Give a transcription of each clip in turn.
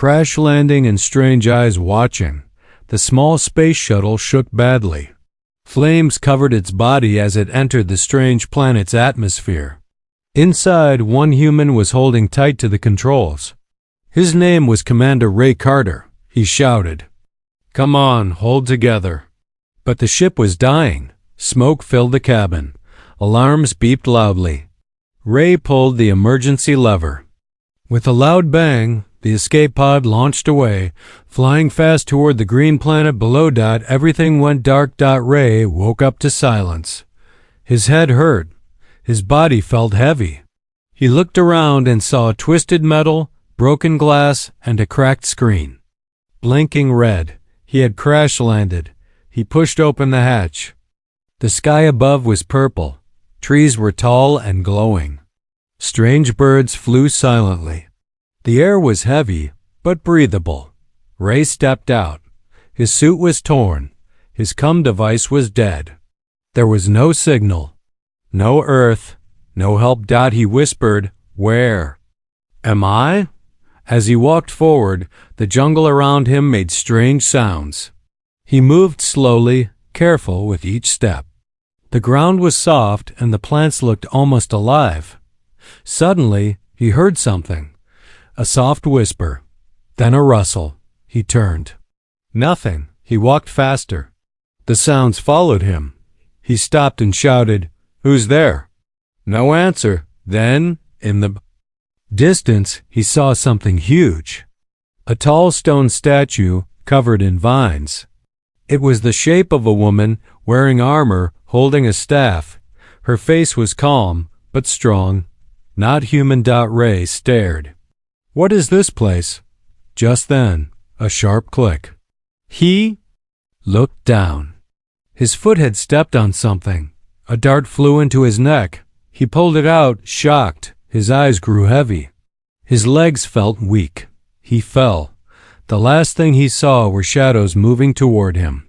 crash landing and strange eyes watching, the small space shuttle shook badly. Flames covered its body as it entered the strange planet's atmosphere. Inside, one human was holding tight to the controls. His name was Commander Ray Carter. He shouted, "Come on, hold together." But the ship was dying. Smoke filled the cabin. Alarms beeped loudly. Ray pulled the emergency lever. With a loud bang, the escape pod launched away, flying fast toward the green planet below. Everything went dark. Ray woke up to silence. His head hurt. His body felt heavy. He looked around and saw twisted metal, broken glass, and a cracked screen. Blinking red, he had crash landed. He pushed open the hatch. The sky above was purple. Trees were tall and glowing. Strange birds flew silently. The air was heavy, but breathable. Ray stepped out. His suit was torn. His comm device was dead. There was no signal. No Earth. No help. He whispered, "Where am I?" As he walked forward, the jungle around him made strange sounds. He moved slowly, careful with each step. The ground was soft and the plants looked almost alive. Suddenly, he heard something. A soft whisper, then a rustle. He turned. Nothing. He walked faster. The sounds followed him. He stopped and shouted, "Who's there?" No answer. Then, in the distance, he saw something huge. A tall stone statue covered in vines. It was the shape of a woman wearing armor, holding a staff. Her face was calm, but strong. Not human. Ray stared. "What is this place?" Just then, a sharp click. He looked down. His foot had stepped on something. A dart flew into his neck. He pulled it out, shocked. His eyes grew heavy. His legs felt weak. He fell. The last thing he saw were shadows moving toward him.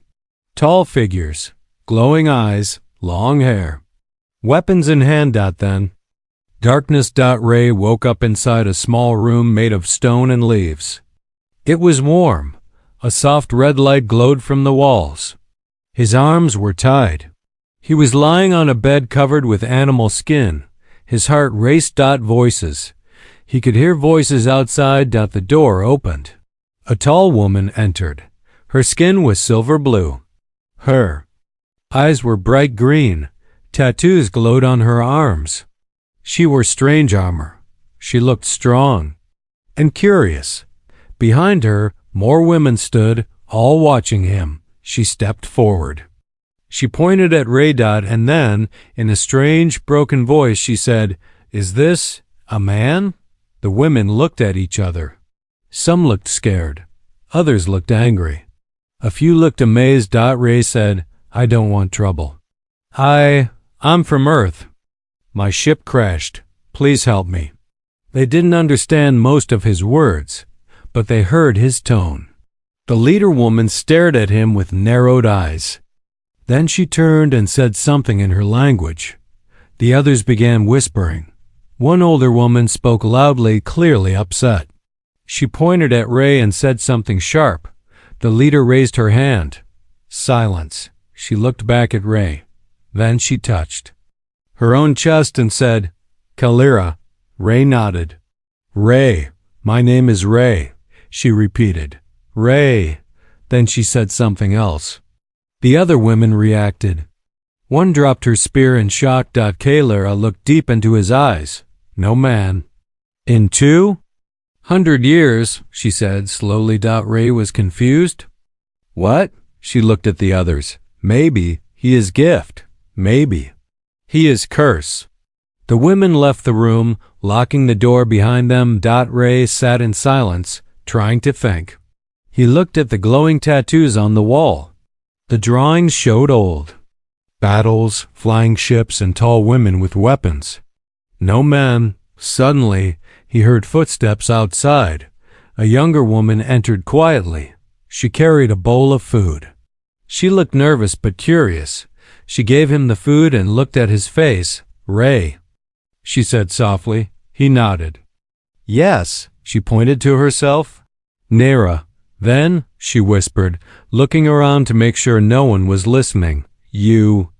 Tall figures, glowing eyes, long hair. Weapons in hand. Then. Darkness. Ray woke up inside a small room made of stone and leaves. It was warm. A soft red light glowed from the walls. His arms were tied. He was lying on a bed covered with animal skin. His heart raced. Voices. He could hear voices outside. The door opened. A tall woman entered. Her skin was silver blue. Her eyes were bright green. Tattoos glowed on her arms. She wore strange armor. She looked strong and curious. Behind her, more women stood, all watching him. She stepped forward. She pointed at Ray. And then, in a strange, broken voice, she said, "Is this a man?" The women looked at each other. Some looked scared. Others looked angry. A few looked amazed. Ray said, "I don't want trouble. I'm from Earth. My ship crashed. Please help me." They didn't understand most of his words, but they heard his tone. The leader woman stared at him with narrowed eyes. Then she turned and said something in her language. The others began whispering. One older woman spoke loudly, clearly upset. She pointed at Ray and said something sharp. The leader raised her hand. Silence. She looked back at Ray. Then she touched her own chest and said, "Kalira." Ray nodded. "Ray, my name is Ray," she repeated. "Ray." Then she said something else. The other women reacted. One dropped her spear in shock. Kalira looked deep into his eyes. No man. "In 200 years, she said slowly. Ray was confused. "What?" She looked at the others. "Maybe he is gift. Maybe he is curse." The women left the room, locking the door behind them. Ray sat in silence, trying to think. He looked at the glowing tattoos on the wall. The drawings showed old battles, flying ships, and tall women with weapons. No men. Suddenly, he heard footsteps outside. A younger woman entered quietly. She carried a bowl of food. She looked nervous but curious. She gave him the food and looked at his face. "Ray," she said softly. He nodded. "Yes," she pointed to herself. Nera. Then, she whispered, looking around to make sure no one was listening. You.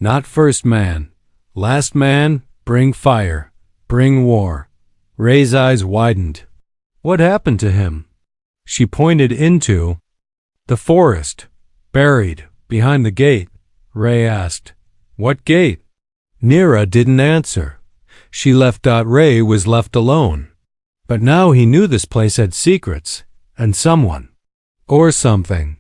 Not first man. Last man, bring fire. Bring war. Ray's eyes widened. What happened to him? She pointed into the forest. Buried, behind the gate. Ray asked, What gate? Nera didn't answer. She left. Ray was left alone. But now he knew this place had secrets, and someone, or something,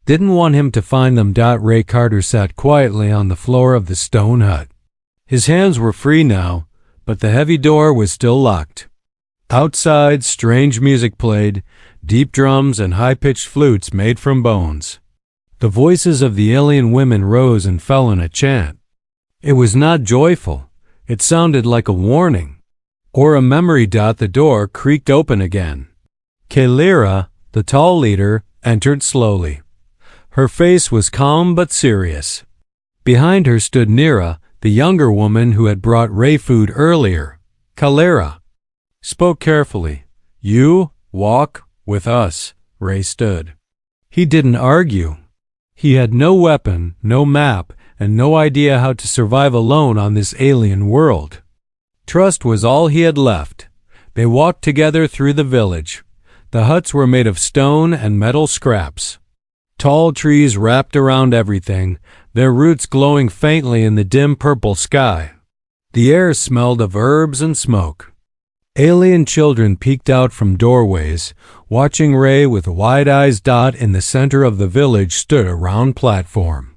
didn't want him to find them. Ray Carter sat quietly on the floor of the stone hut. His hands were free now, but the heavy door was still locked. Outside, strange music played, deep drums and high-pitched flutes made from bones. The voices of the alien women rose and fell in a chant. It was not joyful. It sounded like a warning, or a memory. The door creaked open again. Kalira, the tall leader, entered slowly. Her face was calm but serious. Behind her stood Nera, the younger woman who had brought Ray food earlier. Kalira spoke carefully. You walk with us. Ray stood. He didn't argue. He had no weapon, no map, and no idea how to survive alone on this alien world. Trust was all he had left. They walked together through the village. The huts were made of stone and metal scraps. Tall trees wrapped around everything, their roots glowing faintly in the dim purple sky. The air smelled of herbs and smoke. Alien children peeked out from doorways, watching Ray with wide eyes. In the center of the village stood a round platform.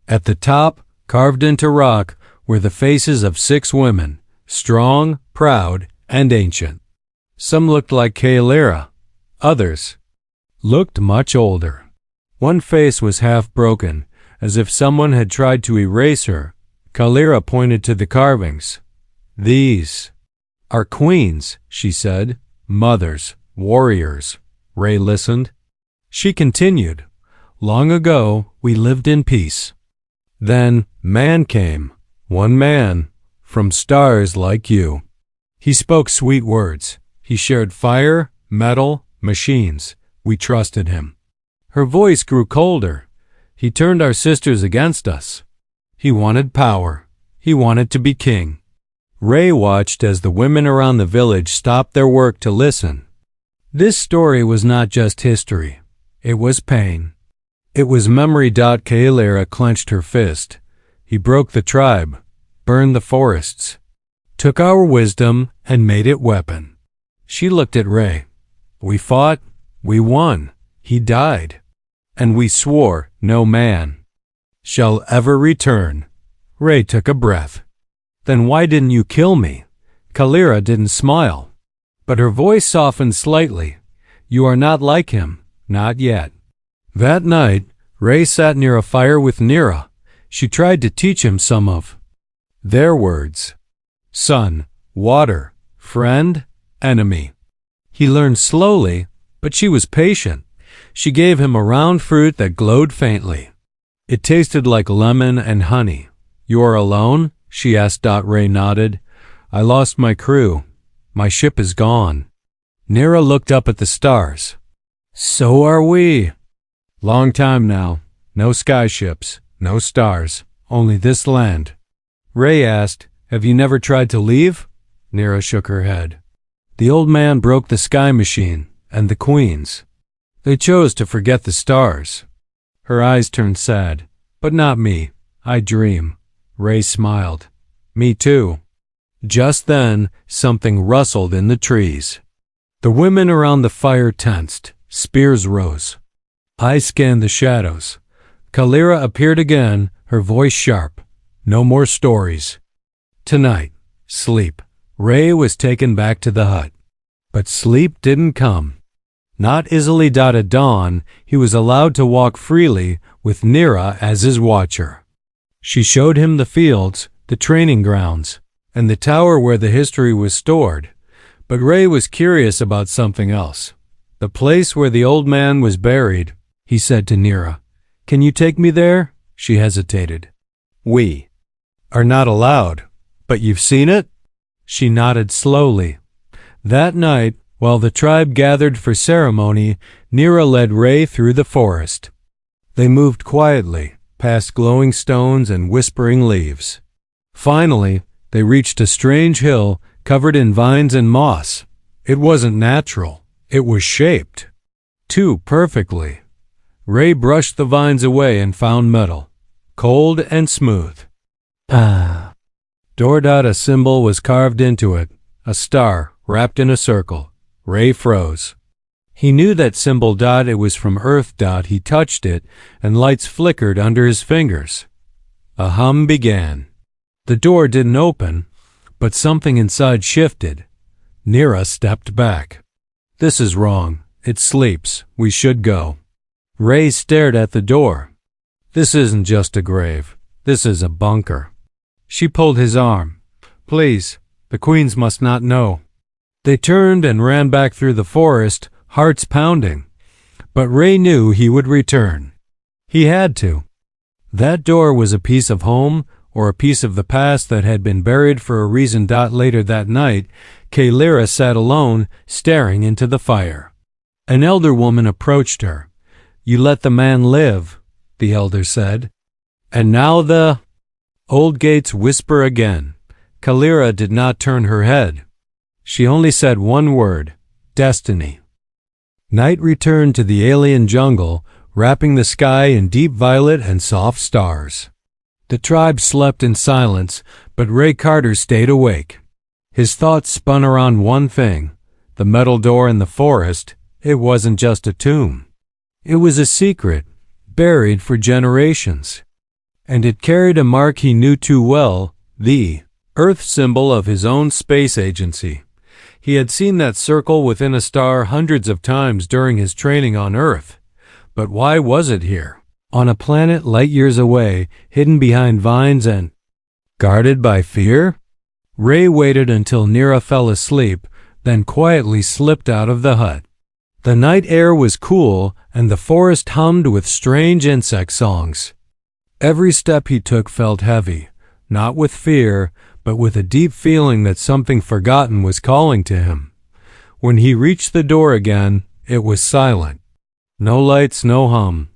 At the top, carved into rock, were the faces of 6 women, strong, proud, and ancient. Some looked like Kalira. Others looked much older. One face was half broken, as if someone had tried to erase her. Kalira pointed to the carvings. These are queens, she said. Mothers, warriors. Ray listened. She continued. Long ago, we lived in peace. Then man came, one man, from stars like you. He spoke sweet words. He shared fire, metal, machines. We trusted him. Her voice grew colder. He turned our sisters against us. He wanted power. He wanted to be king. Ray watched as the women around the village stopped their work to listen. This story was not just history. It was pain. It was memory. Kalira clenched her fist. He broke the tribe, burned the forests, took our wisdom and made it weapon. She looked at Ray. We fought. We won. He died. And we swore no man shall ever return. Ray took a breath. Then why didn't you kill me? Kalira didn't smile, but her voice softened slightly. You are not like him, not yet. That night, Ray sat near a fire with Nera. She tried to teach him some of their words. Sun, water, friend, enemy. He learned slowly, but she was patient. She gave him a round fruit that glowed faintly. It tasted like lemon and honey. You are alone? She asked. Ray nodded. I lost my crew. My ship is gone. Nera looked up at the stars. So are we. Long time now. No skyships, no stars, only this land. Ray asked, Have you never tried to leave? Nera shook her head. The old man broke the sky machine and the queens. They chose to forget the stars. Her eyes turned sad. But not me. I dream. Ray smiled. Me too. Just then, something rustled in the trees. The women around the fire tensed. Spears rose. I scanned the shadows. Kalira appeared again, her voice sharp. No more stories. Tonight, sleep. Ray was taken back to the hut. But sleep didn't come. Not easily. At dawn, he was allowed to walk freely with Nera as his watcher. She showed him the fields, the training grounds, and the tower where the history was stored. But Ray was curious about something else. The place where the old man was buried. He said to Nera, Can you take me there? She hesitated. We are not allowed. But you've seen it? She nodded slowly. That night, While the tribe gathered for ceremony, Nira led Ray through the forest. They moved quietly, past glowing stones and whispering leaves. Finally, they reached a strange hill covered in vines and moss. It wasn't natural. It was shaped. Too perfectly. Ray brushed the vines away and found metal, cold and smooth. A symbol was carved into it, a star wrapped in a circle. Ray froze. He knew that symbol. It was from Earth. He touched it, and lights flickered under his fingers. A hum began. The door didn't open, but something inside shifted. Nira stepped back. This is wrong. It sleeps. We should go. Ray stared at the door. This isn't just a grave. This is a bunker. She pulled his arm. Please, the queens must not know. They turned and ran back through the forest, hearts pounding. But Ray knew he would return. He had to. That door was a piece of home, or a piece of the past that had been buried for a reason. Later that night, Kalira sat alone, staring into the fire. An elder woman approached her. You let the man live, the elder said. And now the old gates whisper again. Kalira did not turn her head. She only said one word, destiny. Night returned to the alien jungle, wrapping the sky in deep violet and soft stars. The tribe slept in silence, but Ray Carter stayed awake. His thoughts spun around one thing, the metal door in the forest. It wasn't just a tomb. It was a secret, buried for generations. And it carried a mark he knew too well, the Earth symbol of his own space agency. He had seen that circle within a star hundreds of times during his training on Earth. But why was it here? On a planet light years away, hidden behind vines and guarded by fear? Ray waited until Nira fell asleep, then quietly slipped out of the hut. The night air was cool, and the forest hummed with strange insect songs. Every step he took felt heavy, not with fear, but with a deep feeling that something forgotten was calling to him. When he reached the door again, it was silent. No lights, no hum,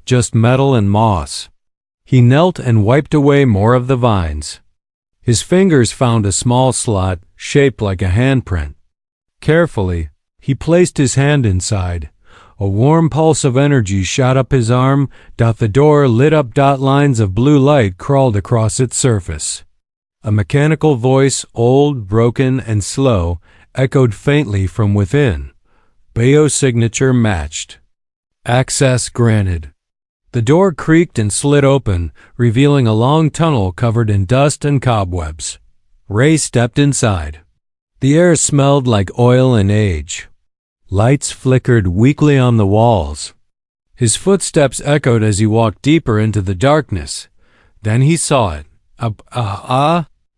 just metal and moss. He knelt and wiped away more of the vines. His fingers found a small slot shaped like a handprint. Carefully, he placed his hand inside. A warm pulse of energy shot up his arm. The door lit up. Lines of blue light crawled across its surface. A mechanical voice, old, broken, and slow, echoed faintly from within. Biosignature matched. Access granted. The door creaked and slid open, revealing a long tunnel covered in dust and cobwebs. Ray stepped inside. The air smelled like oil and age. Lights flickered weakly on the walls. His footsteps echoed as he walked deeper into the darkness. Then he saw it.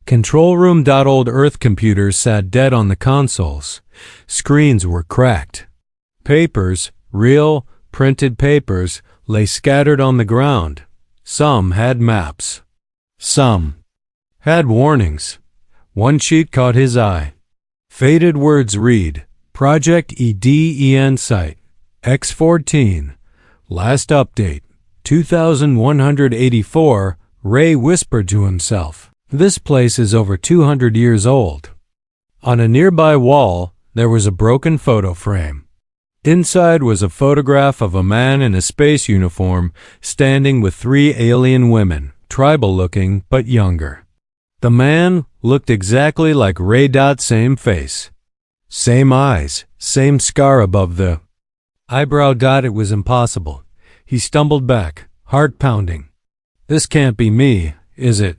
Control room. Old Earth computers sat dead on the consoles. Screens were cracked. Papers, real, printed papers, lay scattered on the ground. Some had maps. Some had warnings. One sheet caught his eye. Faded words read, Project EDEN Site, X14, last update, 2184. Ray whispered to himself. This place is over 200 years old. On a nearby wall, there was a broken photo frame. Inside was a photograph of a man in a space uniform standing with 3 alien women, tribal-looking but younger. The man looked exactly like Ray. Same face. Same eyes, same scar above the eyebrow. It was impossible. He stumbled back, heart pounding. This can't be me, is it?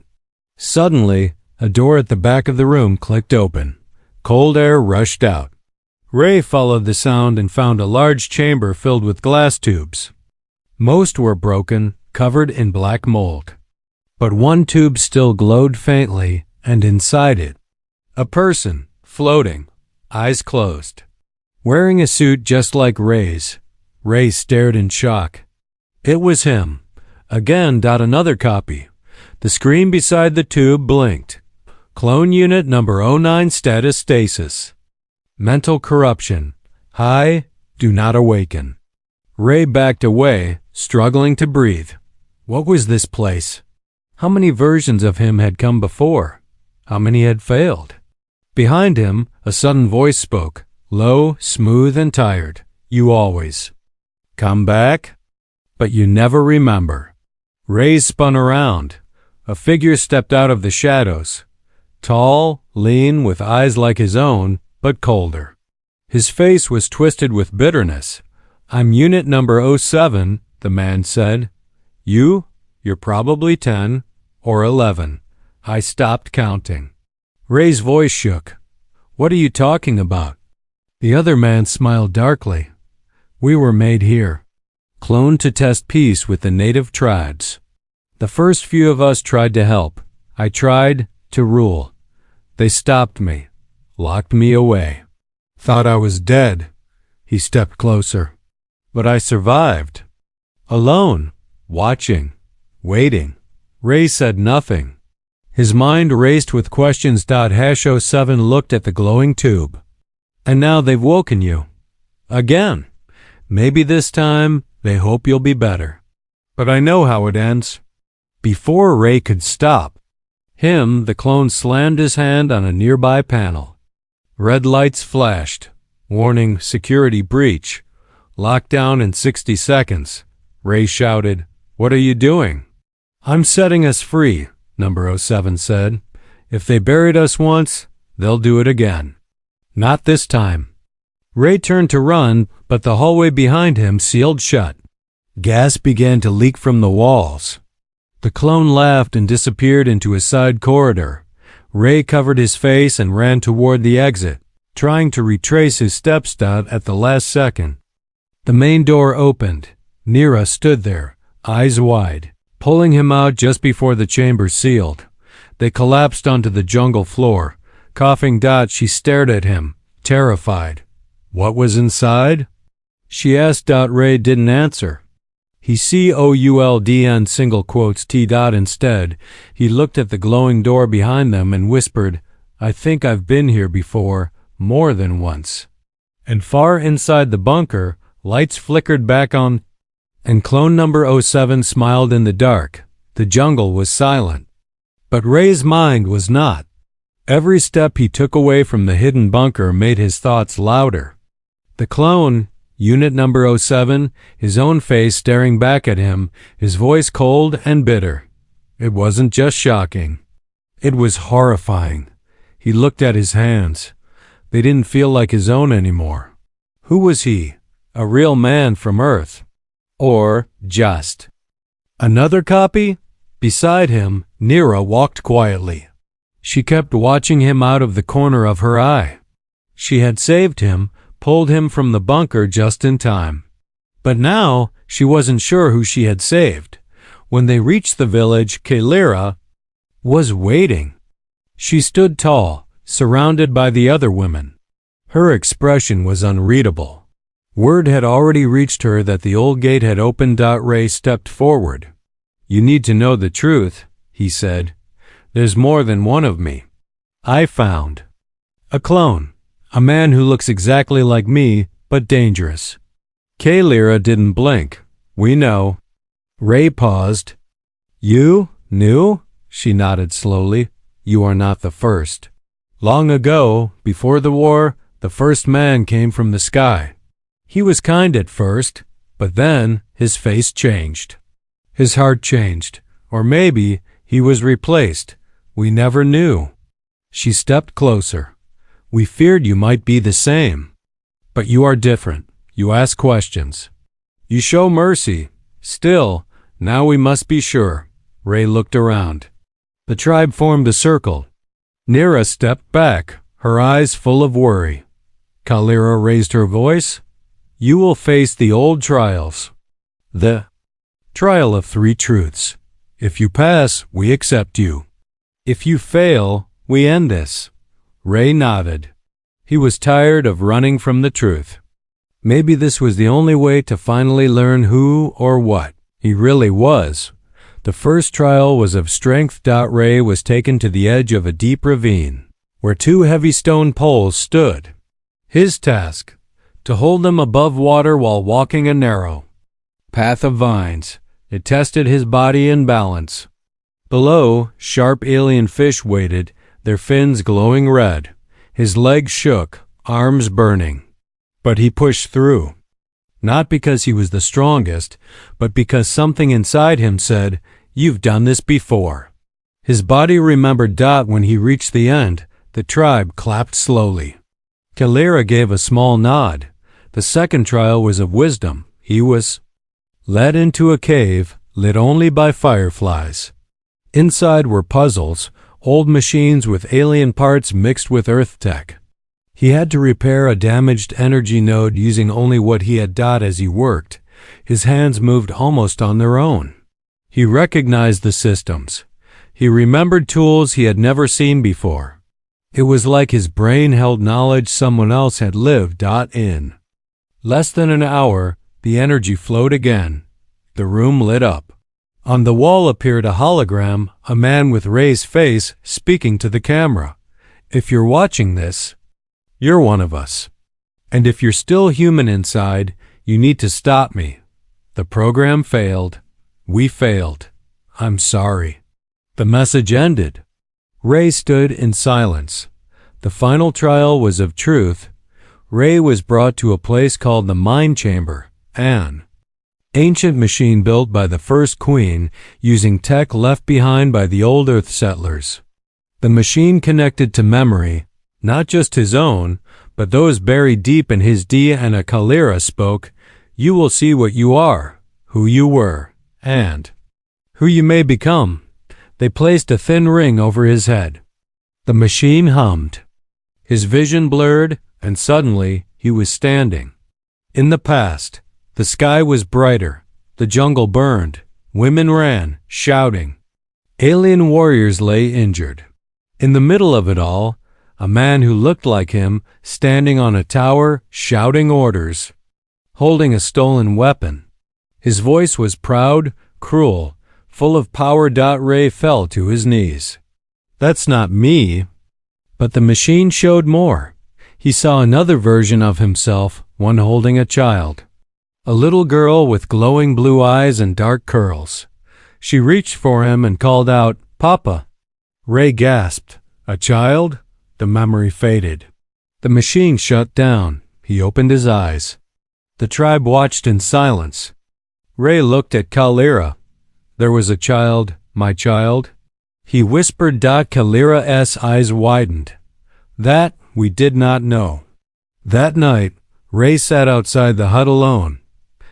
Suddenly, a door at the back of the room clicked open. Cold air rushed out. Ray followed the sound and found a large chamber filled with glass tubes. Most were broken, covered in black mold. But one tube still glowed faintly, and inside it, a person, floating, eyes closed. Wearing a suit just like Ray's. Ray stared in shock. It was him. Again. Another copy. The screen beside the tube blinked. Clone unit number 09 status stasis. Mental corruption. High, do not awaken. Ray backed away, struggling to breathe. What was this place? How many versions of him had come before? How many had failed? Behind him, a sudden voice spoke, low, smooth, and tired. You always come back, but you never remember. Ray spun around. A figure stepped out of the shadows. Tall, lean, with eyes like his own, but colder. His face was twisted with bitterness. I'm unit number 07, the man said. You're probably 10 or 11. I stopped counting. Ray's voice shook. What are you talking about? The other man smiled darkly. We were made here, cloned to test peace with the native tribes. The first few of us tried to help. I tried to rule. They stopped me, locked me away. Thought I was dead. He stepped closer. But I survived. Alone, watching, waiting. Ray said nothing. His mind raced with questions. #07 looked at the glowing tube. And now they've woken you. Again. Maybe this time they hope you'll be better. But I know how it ends. Before Ray could stop him, the clone slammed his hand on a nearby panel. Red lights flashed, warning security breach. Lockdown in 60 seconds. Ray shouted, What are you doing? I'm setting us free, number 07 said. If they buried us once, they'll do it again. Not this time. Ray turned to run, but the hallway behind him sealed shut. Gas began to leak from the walls. The clone laughed and disappeared into a side corridor. Ray covered his face and ran toward the exit, trying to retrace his steps at the last second. The main door opened. Nira stood there, eyes wide, pulling him out just before the chamber sealed. They collapsed onto the jungle floor. Coughing, she stared at him, terrified. What was inside? She asked. Ray didn't answer. He COULDN single quotes T. Instead, he looked at the glowing door behind them and whispered, I think I've been here before, more than once. And far inside the bunker, lights flickered back on, and clone number 07 smiled in the dark. The jungle was silent. But Ray's mind was not. Every step he took away from the hidden bunker made his thoughts louder. The clone, unit number 07, his own face staring back at him, his voice cold and bitter. It wasn't just shocking. It was horrifying. He looked at his hands. They didn't feel like his own anymore. Who was he? A real man from Earth? Or just another copy? Beside him, Nira walked quietly. She kept watching him out of the corner of her eye. She had saved him, pulled him from the bunker just in time. But now, she wasn't sure who she had saved. When they reached the village, Kailira was waiting. She stood tall, surrounded by the other women. Her expression was unreadable. Word had already reached her that the old gate had opened. Ray stepped forward. You need to know the truth, he said. There's more than one of me. I found a clone, a man who looks exactly like me, but dangerous. Kailira didn't blink. We know. Ray paused. You knew? She nodded slowly. You are not the first. Long ago, before the war, the first man came from the sky. He was kind at first, but then his face changed. His heart changed, or maybe he was replaced. We never knew. She stepped closer. We feared you might be the same. But you are different. You ask questions. You show mercy. Still, now we must be sure. Ray looked around. The tribe formed a circle. Nira stepped back, her eyes full of worry. Kailira raised her voice. You will face the old trials. The trial of 3 truths. If you pass, we accept you. If you fail, we end this. Ray nodded. He was tired of running from the truth. Maybe this was the only way to finally learn who or what he really was. The first trial was of strength. Ray was taken to the edge of a deep ravine, where 2 heavy stone poles stood. His task: to hold them above water while walking a narrow path of vines. It tested his body and balance. Below, sharp alien fish waited, their fins glowing red. His legs shook, arms burning. But he pushed through. Not because he was the strongest, but because something inside him said, "You've done this before." His body remembered when he reached the end. The tribe clapped slowly. Calera gave a small nod. The second trial was of wisdom. He was led into a cave, lit only by fireflies. Inside were puzzles, old machines with alien parts mixed with Earth tech. He had to repair a damaged energy node using only what he had as he worked. His hands moved almost on their own. He recognized the systems. He remembered tools he had never seen before. It was like his brain held knowledge someone else had lived in. Less than an hour, the energy flowed again. The room lit up. On the wall appeared a hologram, a man with Ray's face speaking to the camera. "If you're watching this, you're one of us. And if you're still human inside, you need to stop me. The program failed. We failed. I'm sorry." The message ended. Ray stood in silence. The final trial was of truth. Ray was brought to a place called the Mind Chamber, an ancient machine built by the first queen using tech left behind by the old Earth settlers. The machine connected to memory, not just his own, but those buried deep in his DNA. Calera spoke, "You will see what you are, who you were, and who you may become." They placed a thin ring over his head. The machine hummed. His vision blurred, and suddenly he was standing. In the past, the sky was brighter, the jungle burned, women ran, shouting. Alien warriors lay injured. In the middle of it all, a man who looked like him, standing on a tower, shouting orders, holding a stolen weapon. His voice was proud, cruel, full of power. Ray fell to his knees. "That's not me." But the machine showed more. He saw another version of himself, one holding a child. A little girl with glowing blue eyes and dark curls. She reached for him and called out, "Papa." Ray gasped. "A child?" The memory faded. The machine shut down. He opened his eyes. The tribe watched in silence. Ray looked at Calera. "There was a child, my child?" He whispered. Calera's eyes widened. "That we did not know." That night, Ray sat outside the hut alone.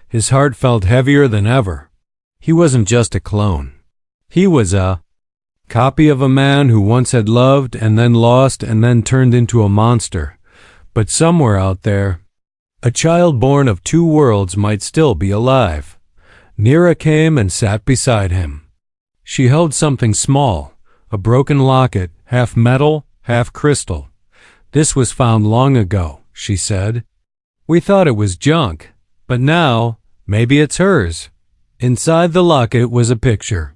His heart felt heavier than ever. He wasn't just a clone. He was a copy of a man who once had loved and then lost and then turned into a monster. But somewhere out there, a child born of two worlds might still be alive. Nira came and sat beside him. She held something small, a broken locket, half metal, half crystal. "This was found long ago," she said. "We thought it was junk, but now, maybe it's hers." Inside the locket was a picture.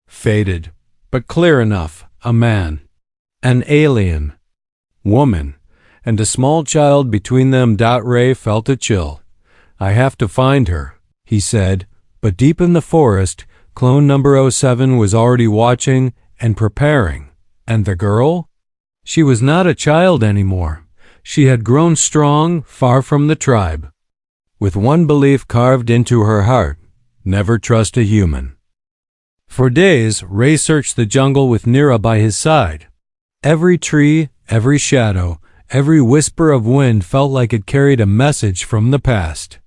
Faded, but clear enough. A man. An alien. Woman. And a small child between them. Ray felt a chill. "I have to find her," he said. But deep in the forest, clone number 07 was already watching and preparing. And the girl? She was not a child anymore. She had grown strong, far from the tribe. With one belief carved into her heart: never trust a human. For days, Ray searched the jungle with Nira by his side. Every tree, every shadow, every whisper of wind felt like it carried a message from the past.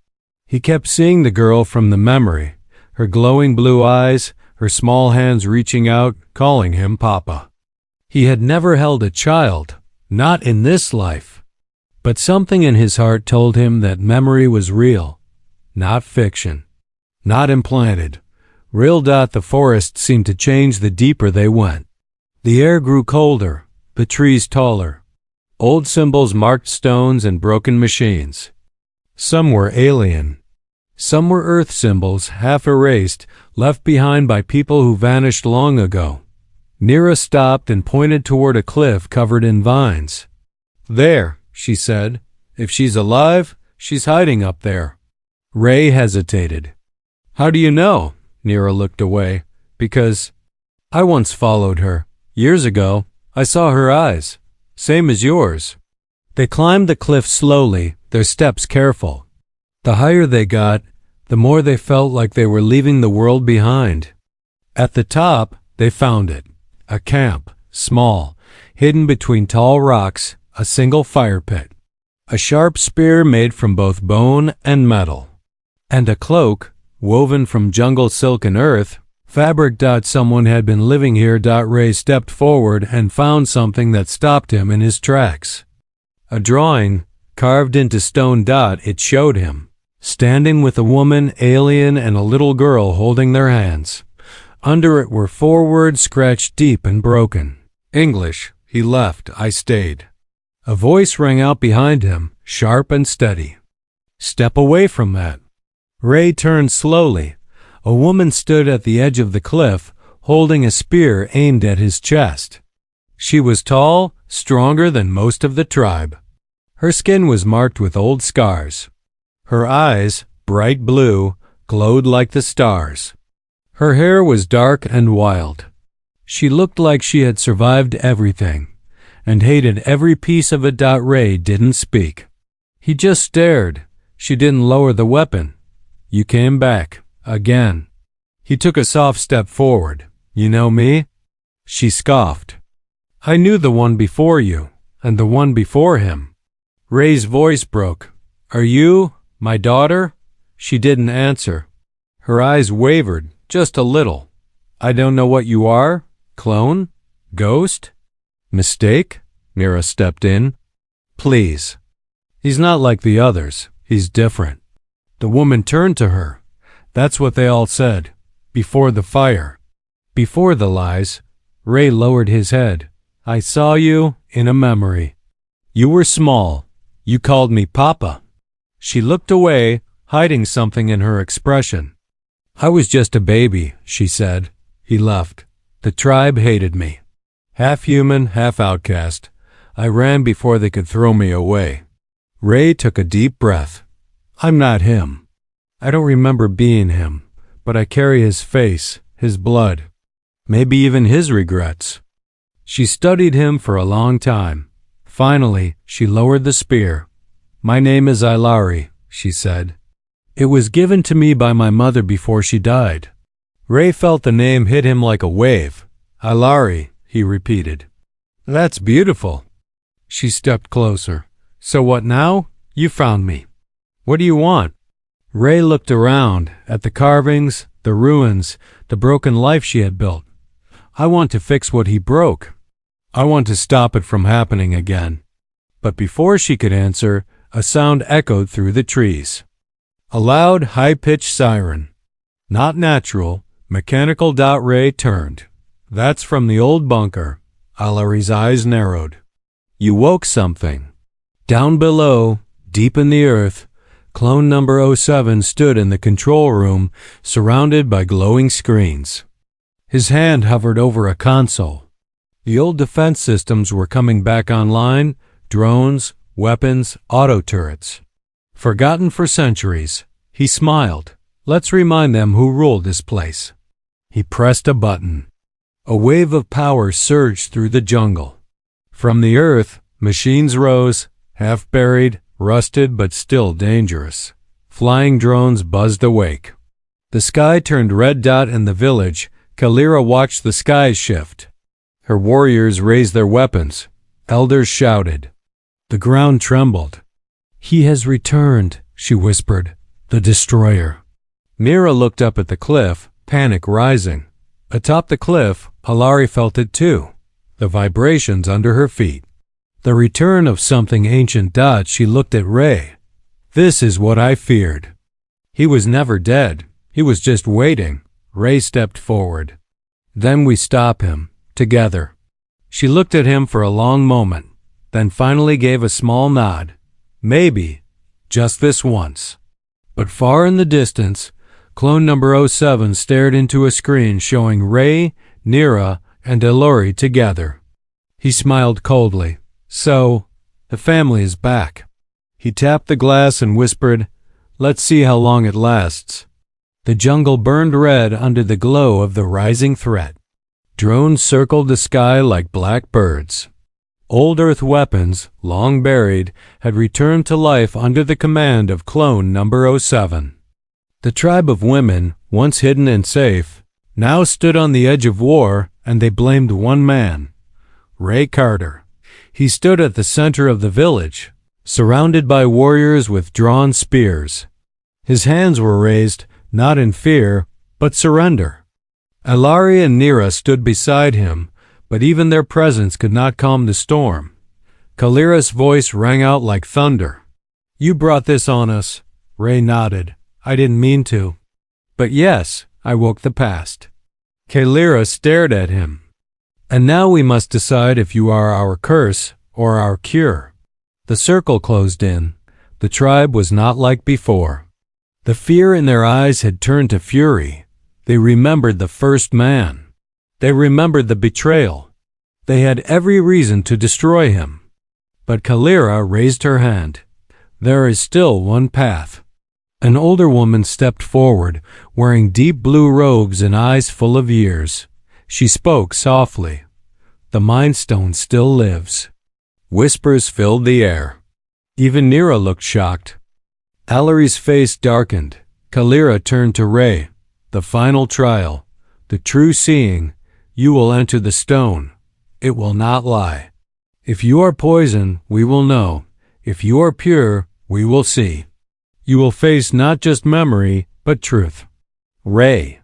He kept seeing the girl from the memory, her glowing blue eyes, her small hands reaching out, calling him Papa. He had never held a child, not in this life. But something in his heart told him that memory was real, not fiction, not implanted. Real. The forest seemed to change the deeper they went. The air grew colder, the trees taller. Old symbols marked stones and broken machines. Some were alien. Some were Earth symbols, half erased, left behind by people who vanished long ago. Nira stopped and pointed toward a cliff covered in vines. "There," she said, If she's alive, she's hiding up there. Ray hesitated. How do you know? Nira looked away. Because I once followed her. Years ago, I saw her eyes. Same as yours. They climbed the cliff slowly, their steps careful. The higher they got, the more they felt like they were leaving the world behind. At the top, they found it. A camp, small, hidden between tall rocks, a single fire pit. A sharp spear made from both bone and metal. And a cloak, woven from jungle silk and earth, fabric. Someone had been living here. Ray stepped forward and found something that stopped him in his tracks. A drawing, carved into stone. It showed him, standing with a woman, alien, and a little girl holding their hands. Under it were 4 words scratched deep and broken. English. He left, I stayed. A voice rang out behind him, sharp and steady. Step away from that. Ray turned slowly. A woman stood at the edge of the cliff, holding a spear aimed at his chest. She was tall, stronger than most of the tribe. Her skin was marked with old scars. Her eyes, bright blue, glowed like the stars. Her hair was dark and wild. She looked like she had survived everything, and hated every piece of it. Ray didn't speak. He just stared. She didn't lower the weapon. You came back. Again. He took a soft step forward. You know me? She scoffed. I knew the one before you, and the one before him. Ray's voice broke. Are you my daughter? She didn't answer. Her eyes wavered, just a little. I don't know what you are. Clone? Ghost? Mistake? Nira stepped in. Please. He's not like the others. He's different. The woman turned to her. That's what they all said. Before the fire. Before the lies. Ray lowered his head. I saw you in a memory. You were small. You called me Papa. She looked away, hiding something in her expression. I was just a baby, she said. He left. The tribe hated me. Half human, half outcast. I ran before they could throw me away. Ray took a deep breath. I'm not him. I don't remember being him, but I carry his face, his blood, maybe even his regrets. She studied him for a long time. Finally, she lowered the spear. My name is Ilari, she said. It was given to me by my mother before she died. Ray felt the name hit him like a wave. Ilari, he repeated. That's beautiful. She stepped closer. So what now? You found me. What do you want? Ray looked around at the carvings, the ruins, the broken life she had built. I want to fix what he broke. I want to stop it from happening again. But before she could answer, a sound echoed through the trees. A loud, high-pitched siren. Not natural, mechanical. Ray turned. That's from the old bunker. Ilari's eyes narrowed. You woke something. Down below, deep in the earth, Clone number 07 stood in the control room, surrounded by glowing screens. His hand hovered over a console. The old defense systems were coming back online, drones, weapons, auto turrets. Forgotten for centuries, he smiled. Let's remind them who ruled this place. He pressed a button. A wave of power surged through the jungle. From the earth, machines rose, half buried, rusted but still dangerous. Flying drones buzzed awake. The sky turned red. In the village, Kalira watched the skies shift. Her warriors raised their weapons. Elders shouted. The ground trembled. He has returned, she whispered. The destroyer. Nira looked up at the cliff, panic rising. Atop the cliff, Ilari felt it too. The vibrations under her feet. The return of something ancient. She looked at Ray. This is what I feared. He was never dead. He was just waiting. Ray stepped forward. Then we stop him, together. She looked at him for a long moment, then finally gave a small nod. Maybe, just this once. But far in the distance, clone number 07 stared into a screen showing Ray, Nira, and Ilari together. He smiled coldly. So, the family is back. He tapped the glass and whispered, "Let's see how long it lasts." The jungle burned red under the glow of the rising threat. Drones circled the sky like black birds. Old Earth weapons, long buried, had returned to life under the command of Clone Number 07. The tribe of women, once hidden and safe, now stood on the edge of war, and they blamed one man, Ray Carter. He stood at the center of the village, surrounded by warriors with drawn spears. His hands were raised, not in fear, but surrender. Alari and Nira stood beside him, but even their presence could not calm the storm. Kalira's voice rang out like thunder. "You brought this on us." Ray nodded. "I didn't mean to. But yes, I woke the past." Kalira stared at him. "And now we must decide if you are our curse or our cure." The circle closed in. The tribe was not like before. The fear in their eyes had turned to fury. They remembered the first man. They remembered the betrayal. They had every reason to destroy him. But Kalira raised her hand. "There is still one path." An older woman stepped forward, wearing deep blue robes and eyes full of years. She spoke softly. "The Mind Stone still lives." Whispers filled the air. Even Nira looked shocked. Alari's face darkened. Kalira turned to Ray. "The final trial, the true seeing, you will enter the stone. It will not lie. If you are poison, we will know. If you are pure, we will see. You will face not just memory, but truth." Ray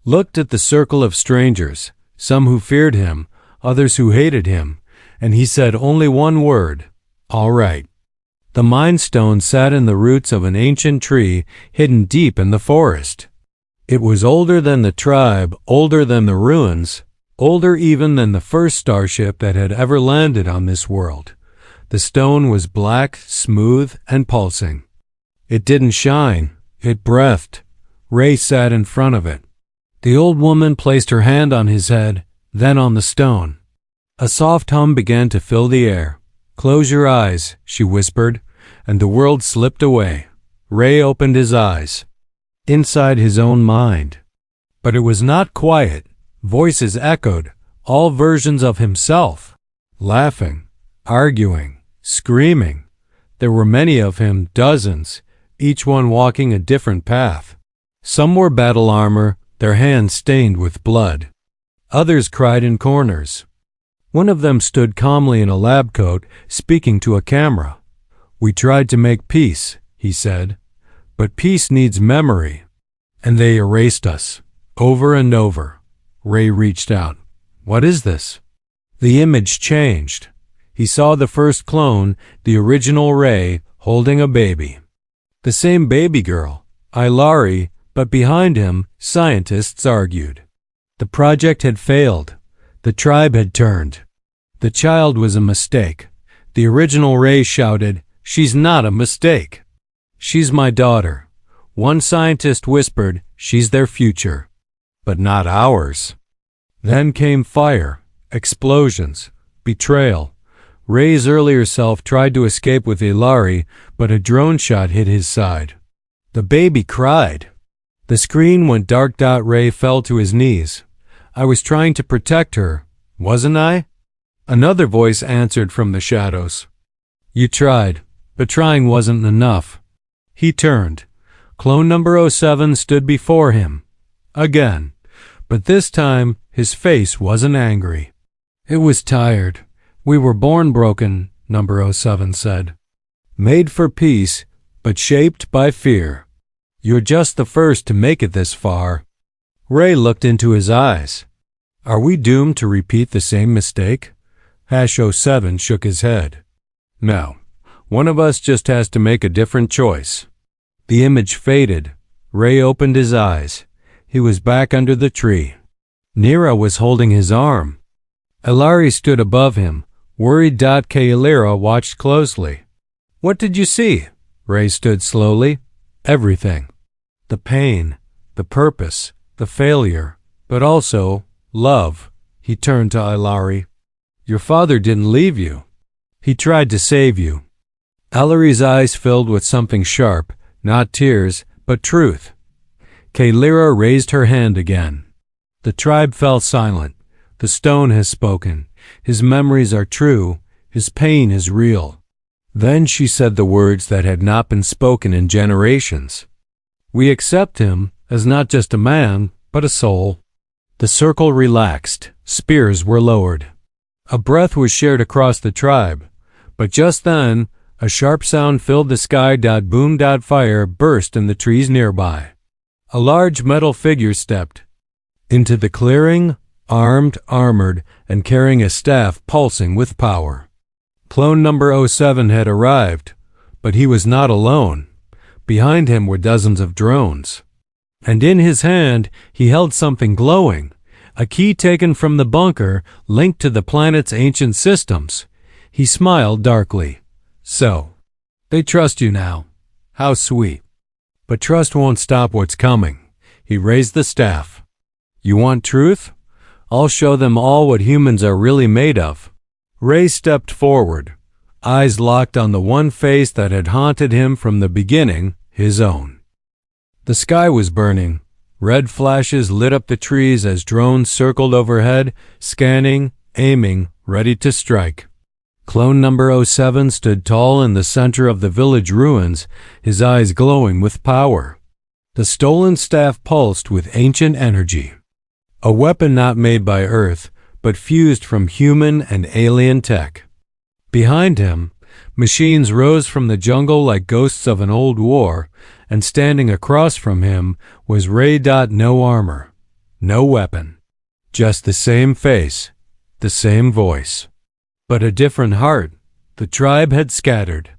looked at the circle of strangers, some who feared him, others who hated him, and he said only one word, "All right." The Mind Stone sat in the roots of an ancient tree hidden deep in the forest. It was older than the tribe, older than the ruins, older even than the first starship that had ever landed on this world. The stone was black, smooth, and pulsing. It didn't shine, it breathed. Ray sat in front of it. The old woman placed her hand on his head, then on the stone. A soft hum began to fill the air. "Close your eyes," she whispered, and the world slipped away. Ray opened his eyes. Inside his own mind. But it was not quiet. Voices echoed, all versions of himself. Laughing, arguing, screaming. There were many of him, dozens, each one walking a different path. Some wore battle armor, their hands stained with blood. Others cried in corners. One of them stood calmly in a lab coat, speaking to a camera. "We tried to make peace," he said, "but peace needs memory. And they erased us, over and over." Ray reached out. "What is this?" The image changed. He saw the first clone, the original Ray, holding a baby. The same baby girl, Ilari, but behind him, scientists argued. The project had failed. The tribe had turned. The child was a mistake. The original Ray shouted, "She's not a mistake. She's my daughter." One scientist whispered, "She's their future." But not ours. Then came fire, explosions, betrayal. Ray's earlier self tried to escape with Ilari, but a drone shot hit his side. The baby cried. The screen went dark. Ray fell to his knees. "I was trying to protect her, wasn't I?" Another voice answered from the shadows. "You tried, but trying wasn't enough." He turned. Clone number 07 stood before him. Again. But this time, his face wasn't angry. It was tired. "We were born broken," number 07 said. "Made for peace, but shaped by fear. You're just the first to make it this far." Ray looked into his eyes. "Are we doomed to repeat the same mistake?" #07 shook his head. "No. One of us just has to make a different choice." The image faded. Ray opened his eyes. He was back under the tree. Nira was holding his arm. Ilari stood above him. Worried. Kalira watched closely. "What did you see?" Ray stood slowly. "Everything. The pain, the purpose, the failure, but also love." He turned to Ilari. "Your father didn't leave you. He tried to save you." Ellery's eyes filled with something sharp, not tears, but truth. Kaylira raised her hand again. The tribe fell silent. The stone has spoken. His memories are true. His pain is real. Then she said the words that had not been spoken in generations. We accept him as not just a man, but a soul. The circle relaxed. Spears were lowered. A breath was shared across the tribe. But just then, a sharp sound filled the sky. Boom. Fire burst in the trees nearby. A large metal figure stepped into the clearing, armed, armored, and carrying a staff pulsing with power. Clone number 07 had arrived, but he was not alone. Behind him were dozens of drones. And in his hand he held something glowing, a key taken from the bunker linked to the planet's ancient systems. He smiled darkly. So, they trust you now. How sweet. But trust won't stop what's coming. He raised the staff. You want truth? I'll show them all what humans are really made of. Ray stepped forward, eyes locked on the one face that had haunted him from the beginning, his own. The sky was burning. Red flashes lit up the trees as drones circled overhead, scanning, aiming, ready to strike. Clone number 07 stood tall in the center of the village ruins, his eyes glowing with power. The stolen staff pulsed with ancient energy. A weapon not made by Earth, but fused from human and alien tech. Behind him, machines rose from the jungle like ghosts of an old war, and standing across from him was Ray. No armor, no weapon. Just the same face, the same voice. But a different heart. The tribe had scattered.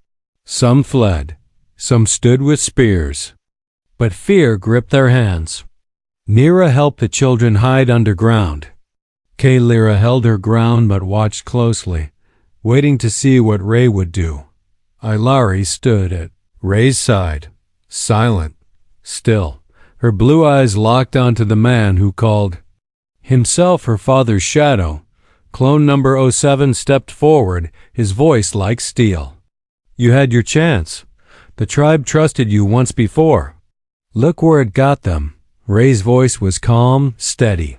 Some fled. Some stood with spears. But fear gripped their hands. Nira helped the children hide underground. Kaylira held her ground but watched closely, waiting to see what Ray would do. Ilari stood at Ray's side, silent, still, her blue eyes locked onto the man who called himself her father's shadow. Clone number 07 stepped forward, his voice like steel. You had your chance. The tribe trusted you once before. Look where it got them. Ray's voice was calm, steady.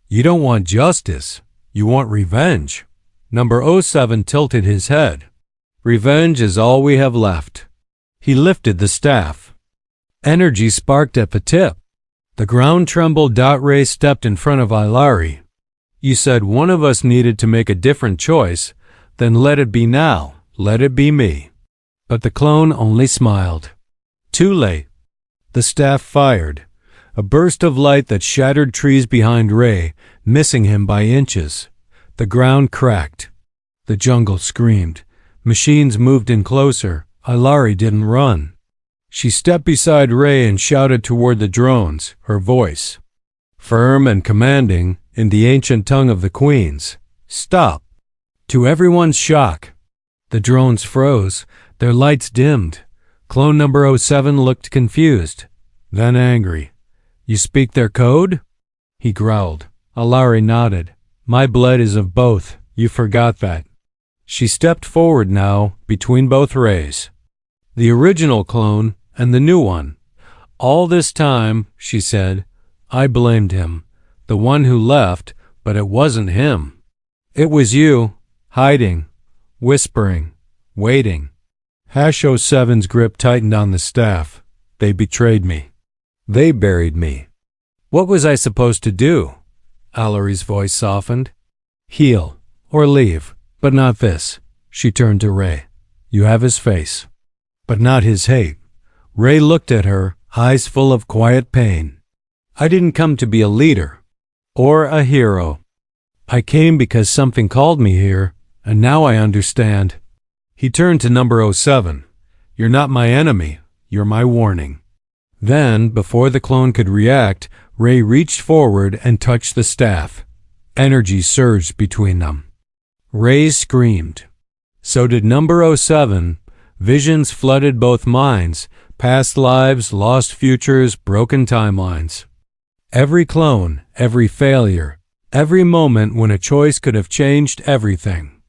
You don't want justice. You want revenge. Number 07 tilted his head. Revenge is all we have left. He lifted the staff. Energy sparked at the tip. The ground trembled. Ray stepped in front of Ilari. You said one of us needed to make a different choice, then let it be now, let it be me. But the clone only smiled. Too late. The staff fired, a burst of light that shattered trees behind Ray, missing him by inches. The ground cracked. The jungle screamed. Machines moved in closer. Ilari didn't run. She stepped beside Ray and shouted toward the drones, her voice firm and commanding, in the ancient tongue of the queens. Stop. To everyone's shock, the drones froze, their lights dimmed. Clone number 07 looked confused, then angry. You speak their code? He growled. Ilari nodded. My blood is of both. You forgot that. She stepped forward now, between both Rays. The original clone and the new one. All this time, she said, I blamed him. The one who left, but it wasn't him. It was you, hiding, whispering, waiting. Hash 07's grip tightened on the staff. They betrayed me. They buried me. What was I supposed to do? Ilari's voice softened. Heal, or leave, but not this. She turned to Ray. You have his face, but not his hate. Ray looked at her, eyes full of quiet pain. I didn't come to be a leader. Or a hero. I came because something called me here, and now I understand. He turned to number 07. You're not my enemy, you're my warning. Then, before the clone could react, Ray reached forward and touched the staff. Energy surged between them. Ray screamed. So did number 07. Visions flooded both minds, past lives, lost futures, broken timelines. Every clone, every failure, every moment when a choice could have changed everything.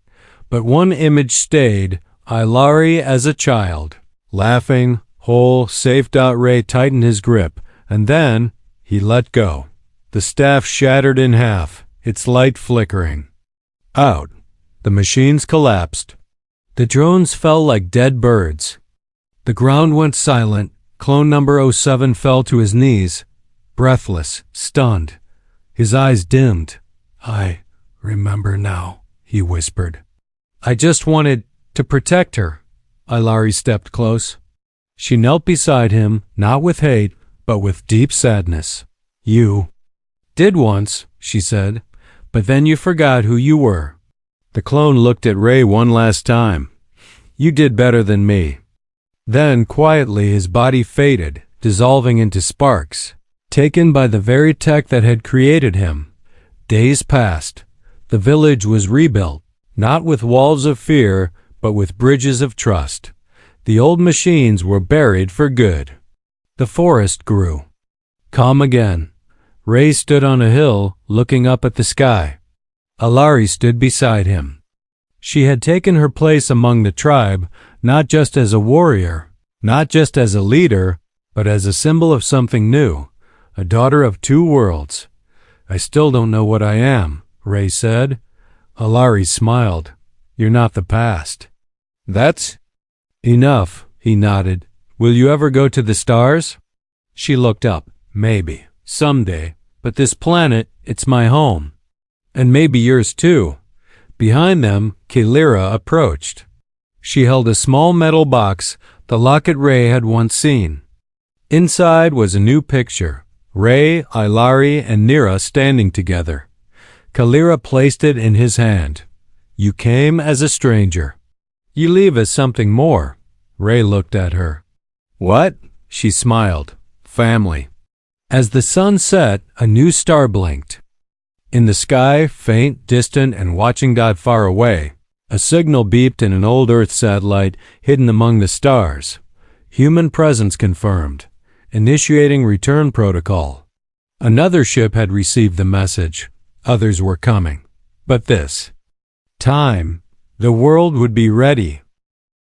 But one image stayed, Ilari as a child. Laughing, whole, safe. Ray tightened his grip, and then he let go. The staff shattered in half, its light flickering. Out. The machines collapsed. The drones fell like dead birds. The ground went silent. Clone number 07 fell to his knees, breathless, stunned. His eyes dimmed. I remember now, he whispered. I just wanted to protect her. Ilari stepped close. She knelt beside him, not with hate, but with deep sadness. You did once, she said, but then you forgot who you were. The clone looked at Ray one last time. You did better than me. Then, quietly, his body faded, dissolving into sparks, taken by the very tech that had created him. Days passed. The village was rebuilt, not with walls of fear, but with bridges of trust. The old machines were buried for good. The forest grew. Calm again. Ray stood on a hill, looking up at the sky. Ilari stood beside him. She had taken her place among the tribe, not just as a warrior, not just as a leader, but as a symbol of something new, a daughter of two worlds. I still don't know what I am, Ray said. Ilari smiled. You're not the past. That's enough, he nodded. Will you ever go to the stars? She looked up. Maybe, someday, but this planet, it's my home. And maybe yours too. Behind them, Kalira approached. She held a small metal box, the locket Ray had once seen. Inside was a new picture, Ray, Ilari, and Nira standing together. Kalira placed it in his hand. You came as a stranger. You leave as something more. Ray looked at her. What? She smiled. Family. As the sun set, a new star blinked. In the sky, faint, distant, and watching far away, a signal beeped in an old Earth satellite hidden among the stars. Human presence confirmed. Initiating return protocol. Another ship had received the message. Others were coming. But this time, the world would be ready.